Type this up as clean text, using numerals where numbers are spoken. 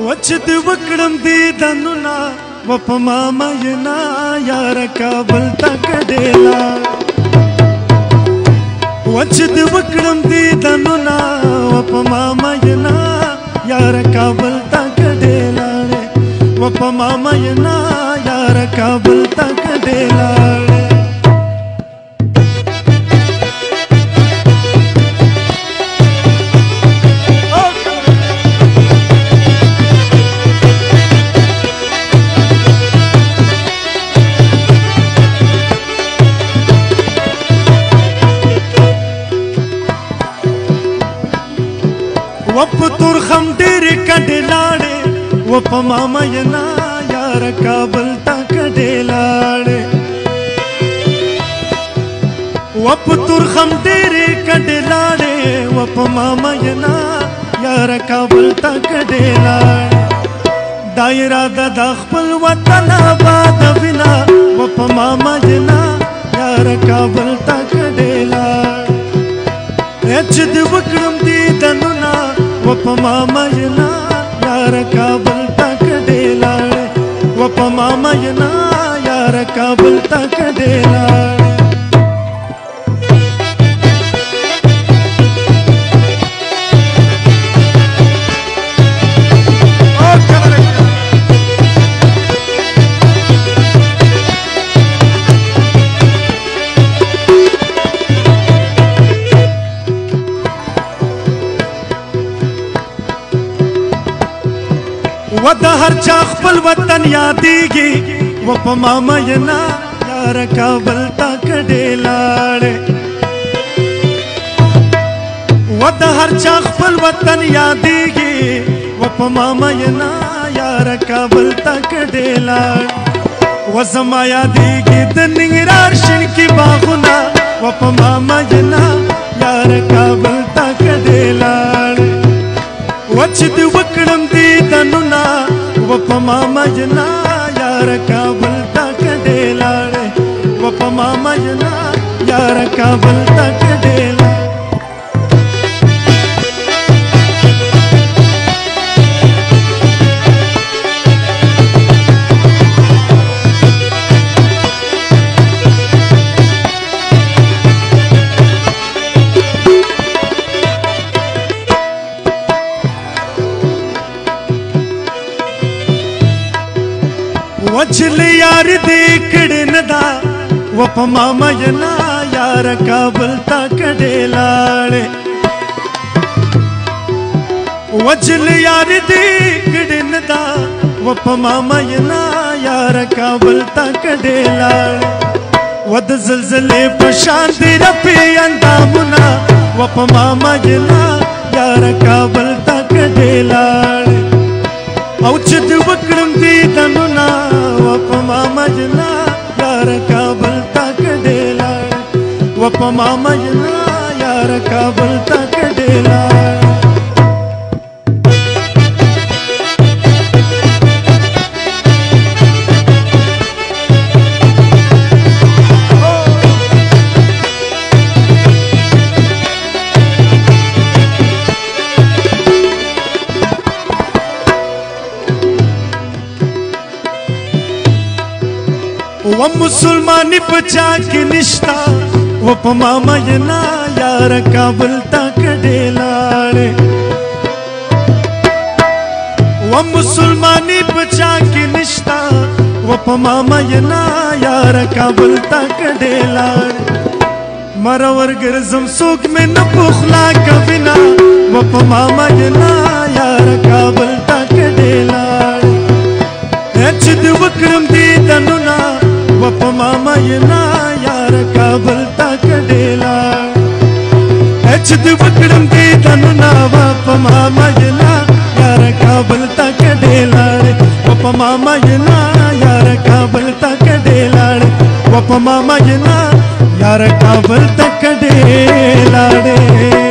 وچد وکړم دې دنونا وپما مېنا یار کابل تک ډېلا وچد وکړم دې دنونا وپما مېنا یار کابل تک ډېلا وپما مېنا یار کابل تک ډېلا وپتور خم ډېر کډې لاړې وپما مېنا یار کابل تک ډېلاړې وپتور خم ډېر کډې لاړې وپما مېنا یار کابل تک ډېلاړې دایره د خپل وطن آباد وینا وپما مېنا یار کابل تک ډېلاړې چې د وکړم دې دنونا وپما مېنا یار کابل تک ډېلاړې وپما مېنا یار کابل تک ډېلاړې و د هر چا خپل وطن یادېږي وپما مېنا یار کابل تک ډېلاړې و د هر چا خپل وطن یادېږي وپما مېنا یار کابل تک ډېلاړې و زما یادېږي د ننګرهار شینکي باغونه وپما مېنا یار کابل تک ډېلاړې وچ د وکړم دې دنونا وپما مېنا یار کابل تک ډېلاړې وپما مېنا یار کابل تک ډېلاړې وچل یار دې کړه ندا وپما مېنا یار کابل تک ډېلاړې وچل یار دې کړه ندا وپما مېنا یار کابل تک ډېلاړې ود زلزلې په شان دې رپي اندامونه وپما مېنا یار کابل تک ډېلاړې او چې د وکړم دې دنونا وپما مېنا یار کابل تک ډېلاړې وپما مېنا یار کابل تک ډېلاړې و مسلمانی پچا کی نشتا وپما مېنا یار کابل تک ډېلاړې و مسلمانی پچا کی نشتا وپما مېنا یار کابل تک ډېلاړې مرور ګرځم څوک مې نه پخلا کوینا وپما مېنا یار کابل تک ډېلاړې چې د وکړم دې دنونا وپما مېنا یار کابل تک ډېلاړې چې د وکړم دې دنونا وپما مېنا یار کابل تک ډېلاړې وپما مېنا یار کابل تک ډېلاړې وپما مېنا یار کابل تک ډېلاړې